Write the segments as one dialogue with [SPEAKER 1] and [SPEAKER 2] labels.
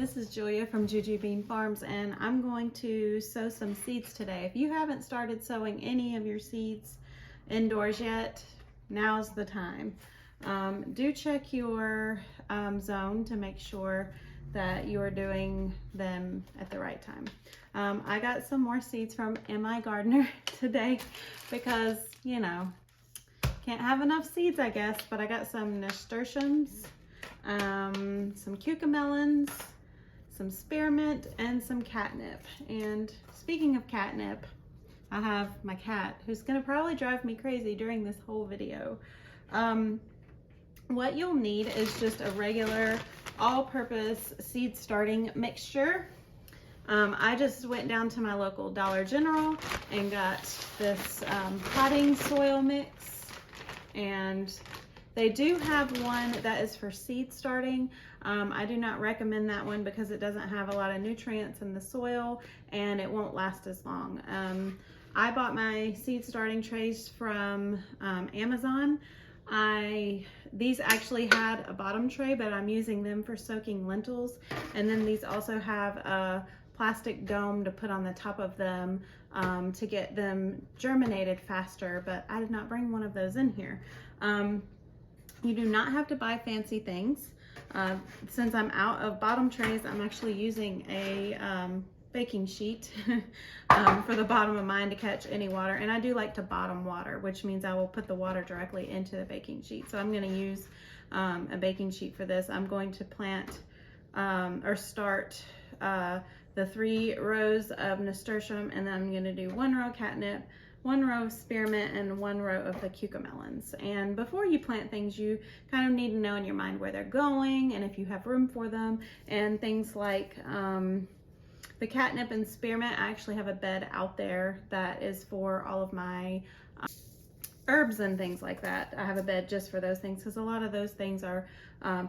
[SPEAKER 1] this is Julia from Juju Bean Farms, and I'm going to sow some seeds today. If you haven't started sowing any of your seeds indoors yet, now's the time. Do check your zone to make sure that you're doing them at the right time. I got some more seeds from M.I. Gardener today because, you know, can't have enough seeds, I guess, but I got some nasturtiums, some cucamelons, some spearmint, and some catnip. And speaking of catnip, I have my cat who's gonna probably drive me crazy during this whole video. What you'll need is just a regular all-purpose seed starting mixture. I just went down to my local Dollar General and got this potting soil mix, and they do have one that is for seed starting. I do not recommend that one because it doesn't have a lot of nutrients in the soil and it won't last as long. I bought my seed starting trays from Amazon. These actually had a bottom tray, but I'm using them for soaking lentils. And then these also have a plastic dome to put on the top of them to get them germinated faster, but I did not bring one of those in here. You do not have to buy fancy things. Since I'm out of bottom trays, I'm actually using a baking sheet for the bottom of mine to catch any water. And I do like to bottom water, which means I will put the water directly into the baking sheet. So I'm going to use a baking sheet for this. I'm going to plant or start the 3 rows of nasturtium, and then I'm going to do 1 row catnip, 1 row of spearmint, and 1 row of the cucamelons. And before you plant things, you kind of need to know in your mind where they're going and if you have room for them, and things like the catnip and spearmint. I actually have a bed out there that is for all of my herbs and things like that. I have a bed just for those things because a lot of those things are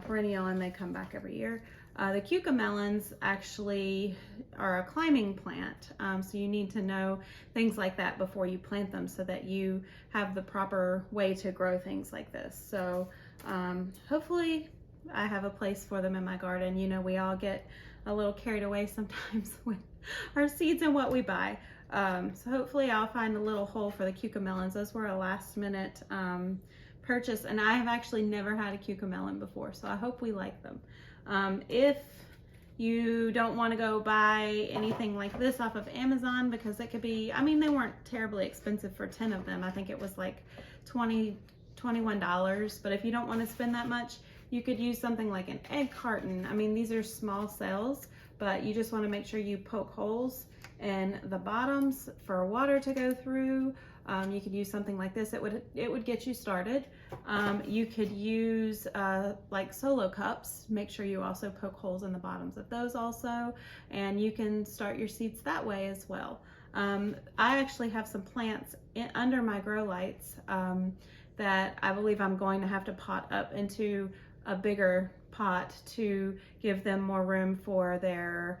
[SPEAKER 1] perennial and they come back every year. The cucamelons actually are a climbing plant, so you need to know things like that before you plant them so that you have the proper way to grow things like this. So hopefully I have a place for them in my garden. You know, we all get a little carried away sometimes with our seeds and what we buy. So hopefully I'll find a little hole for the cucamelons. Those were a last minute purchase, and I have actually never had a cucamelon before, so I hope we like them. If you don't want to go buy anything like this off of Amazon, because it could be, I mean, they weren't terribly expensive for 10 of them. I think it was like $21, but if you don't want to spend that much, you could use something like an egg carton. I mean, these are small cells, but you just want to make sure you poke holes in the bottoms for water to go through. You could use something like this. It would get you started. You could use like solo cups. Make sure you also poke holes in the bottoms of those also, and you can start your seeds that way as well. I actually have some plants under my grow lights that I believe I'm going to have to pot up into a bigger pot to give them more room for their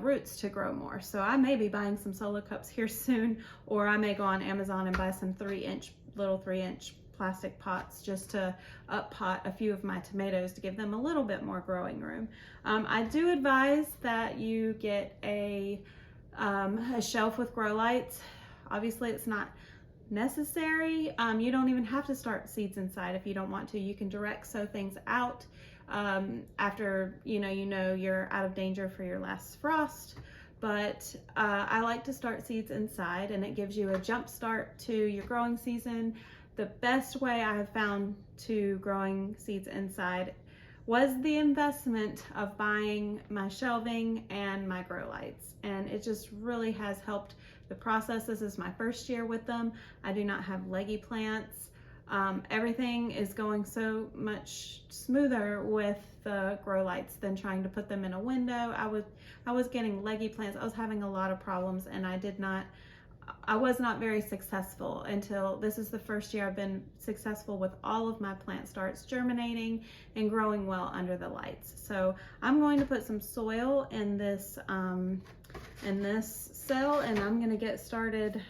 [SPEAKER 1] roots to grow more. So I may be buying some solo cups here soon, or I may go on Amazon and buy some 3-inch plastic pots just to up pot a few of my tomatoes to give them a little bit more growing room. I do advise that you get a shelf with grow lights. Obviously it's not necessary. You don't even have to start seeds inside if you don't want to. You can direct sow things out after you know you're out of danger for your last frost. But I like to start seeds inside, and it gives you a jump start to your growing season. The best way I have found to growing seeds inside was the investment of buying my shelving and my grow lights, and it just really has helped the process. This is my first year with them. I do not have leggy plants. Everything is going so much smoother with the grow lights than trying to put them in a window. I was getting leggy plants. I was having a lot of problems, and I was not very successful until this is the first year I've been successful with all of my plant starts germinating and growing well under the lights. So I'm going to put some soil in this cell, and I'm going to get started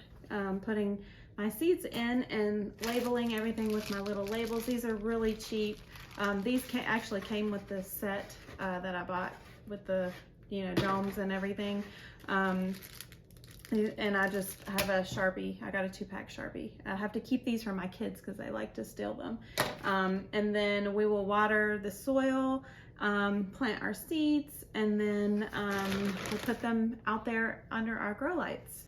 [SPEAKER 1] putting my seeds in and labeling everything with my little labels. These are really cheap. These actually came with this set that I bought with the, you know, domes and everything. And I just have a Sharpie. I got a 2-pack Sharpie. I have to keep these for my kids because they like to steal them. And then we will water the soil, plant our seeds, and then we'll put them out there under our grow lights.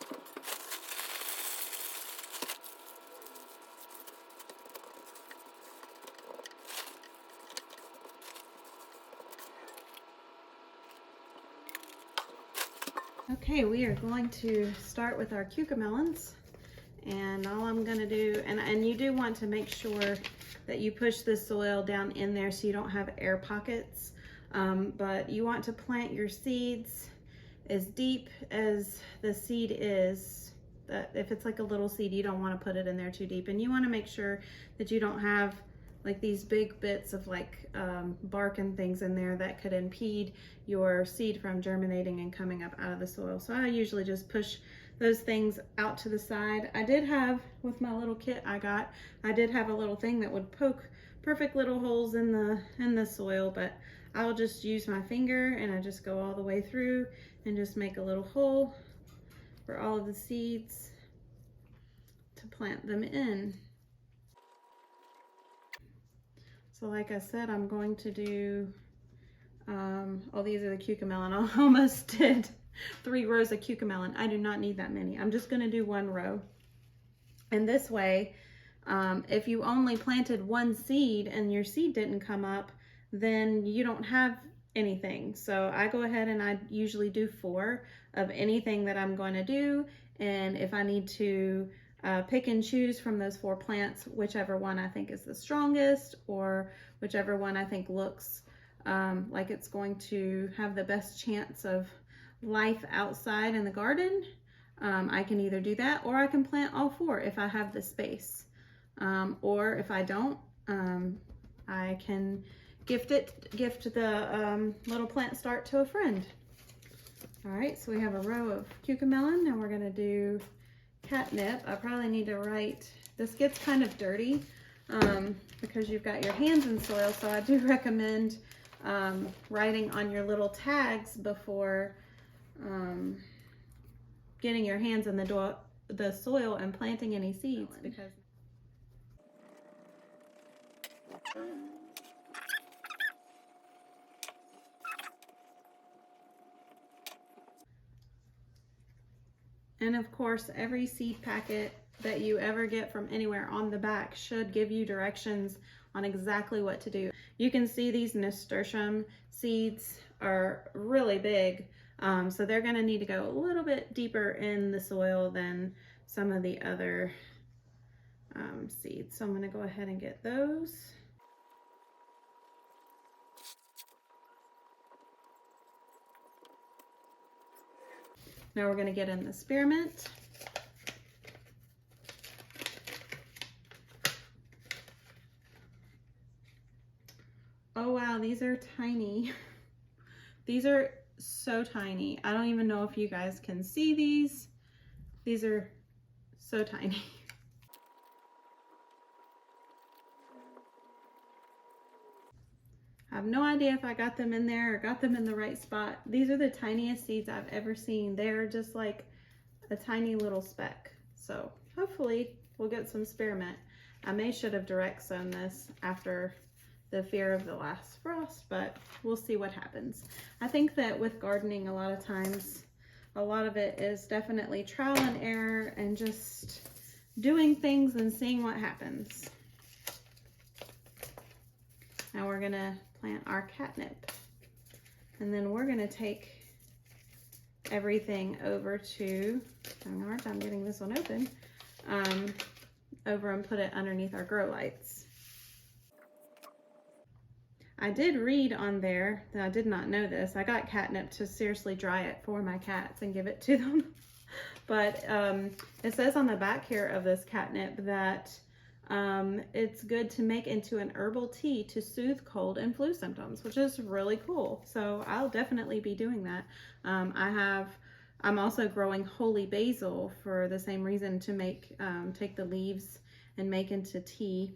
[SPEAKER 1] Okay, we are going to start with our cucamelons, and all I'm going to do, and you do want to make sure that you push the soil down in there so you don't have air pockets, but you want to plant your seeds as deep as the seed is. That if it's like a little seed, you don't want to put it in there too deep, and you want to make sure that you don't have like these big bits of like bark and things in there that could impede your seed from germinating and coming up out of the soil. So I usually just push those things out to the side. I did have, with my little kit I did have a little thing that would poke perfect little holes in the soil, but I'll just use my finger and I just go all the way through and just make a little hole for all of the seeds to plant them in. So like I said, I'm going to do, oh, these are the cucamelon. I almost did 3 rows of cucamelon. I do not need that many. I'm just gonna do 1 row. And this way, if you only planted 1 seed and your seed didn't come up, then you don't have anything. So I go ahead and I usually do 4 of anything that I'm going to do. And if I need to pick and choose from those 4 plants, whichever one I think is the strongest, or whichever one I think looks like it's going to have the best chance of life outside in the garden, I can either do that, or I can plant all 4 if I have the space. Or if I don't, I can gift the little plant start to a friend. All right, so we have a row of cucamelon, and we're gonna do catnip. I probably need to write, this gets kind of dirty because you've got your hands in soil, so I do recommend writing on your little tags before getting your hands in the soil and planting any seeds, because and of course, every seed packet that you ever get from anywhere on the back should give you directions on exactly what to do. You can see these nasturtium seeds are really big, so they're gonna need to go a little bit deeper in the soil than some of the other seeds. So I'm gonna go ahead and get those. Now we're gonna get in the spearmint. Oh wow, these are tiny. These are so tiny. I don't even know if you guys can see these. These are so tiny. I have no idea if I got them in there or got them in the right spot. These are the tiniest seeds I've ever seen. They're just like a tiny little speck. So hopefully we'll get some spearmint. I should have direct sown this after the fear of the last frost, but we'll see what happens. I think that with gardening, a lot of times, a lot of it is definitely trial and error and just doing things and seeing what happens. Now we're gonna plant our catnip, and then we're gonna take everything over to, I'm having a hard time getting this one open, over and put it underneath our grow lights. I did read on there, that I did not know this, I got catnip to seriously dry it for my cats and give it to them. But it says on the back here of this catnip that it's good to make into an herbal tea to soothe cold and flu symptoms, which is really cool. So I'll definitely be doing that. I'm also growing holy basil for the same reason, to make, take the leaves and make into tea.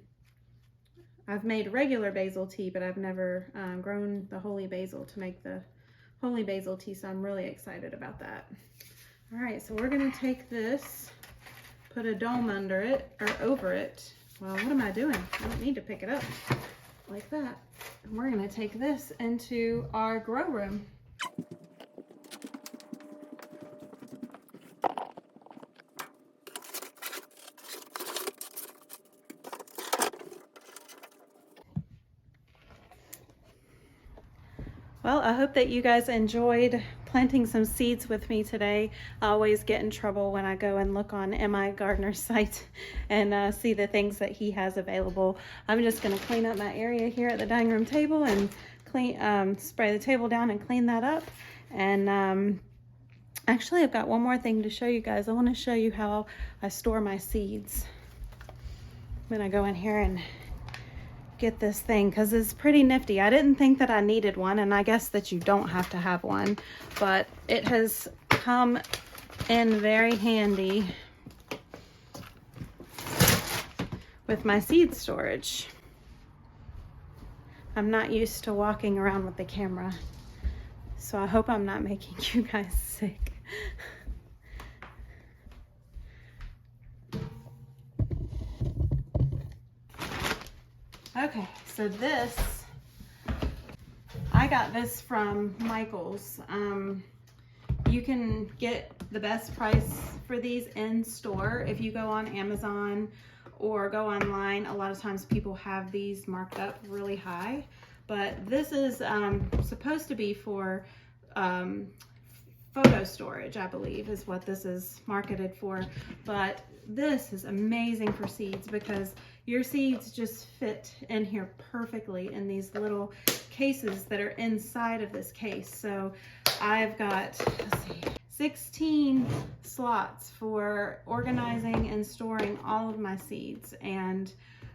[SPEAKER 1] I've made regular basil tea, but I've never grown the holy basil to make the holy basil tea, so I'm really excited about that. All right, so we're gonna take this, put a dome under it, or over it. Well, what am I doing? I don't need to pick it up like that. And we're gonna take this into our grow room. Well, I hope that you guys enjoyed planting some seeds with me today. I always get in trouble when I go and look on M.I. Gardener's site and see the things that he has available. I'm just going to clean up my area here at the dining room table and spray the table down and clean that up. And actually, I've got one more thing to show you guys. I want to show you how I store my seeds. I'm going to go in here and get this thing because it's pretty nifty. I didn't think that I needed one, and I guess that you don't have to have one, but it has come in very handy with my seed storage. I'm not used to walking around with the camera, so I hope I'm not making you guys sick. Okay, so this, I got this from Michael's. You can get the best price for these in store if you go on Amazon or go online. A lot of times people have these marked up really high, but this is supposed to be for photo storage, I believe is what this is marketed for. But this is amazing for seeds because your seeds just fit in here perfectly in these little cases that are inside of this case. So I've got, let's see, 16 slots for organizing and storing all of my seeds. And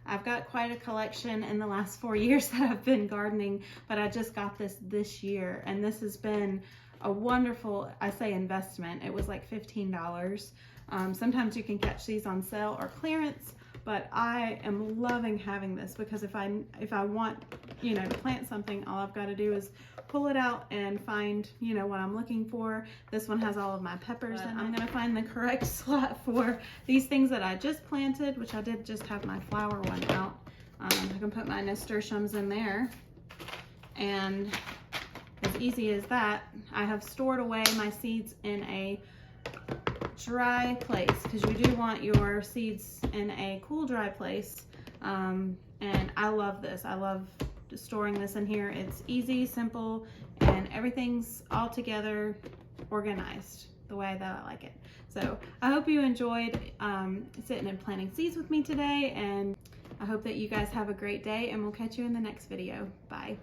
[SPEAKER 1] I've got quite a collection in the last 4 years that I've been gardening, but I just got this year, and this has been a wonderful, I say investment. It was like $15. Sometimes you can catch these on sale or clearance, but I am loving having this because if I want, you know, to plant something, all I've got to do is pull it out and find, you know, what I'm looking for. This one has all of my peppers in it. I'm going to find the correct slot for these things that I just planted, which I did just have my flower one out. I can put my nasturtiums in there, and as easy as that, I have stored away my seeds in a dry place because you do want your seeds in a cool, dry place. And I love this. I love storing this in here. It's easy, simple, and everything's all together organized the way that I like it. So I hope you enjoyed sitting and planting seeds with me today, and I hope that you guys have a great day, and we'll catch you in the next video. Bye.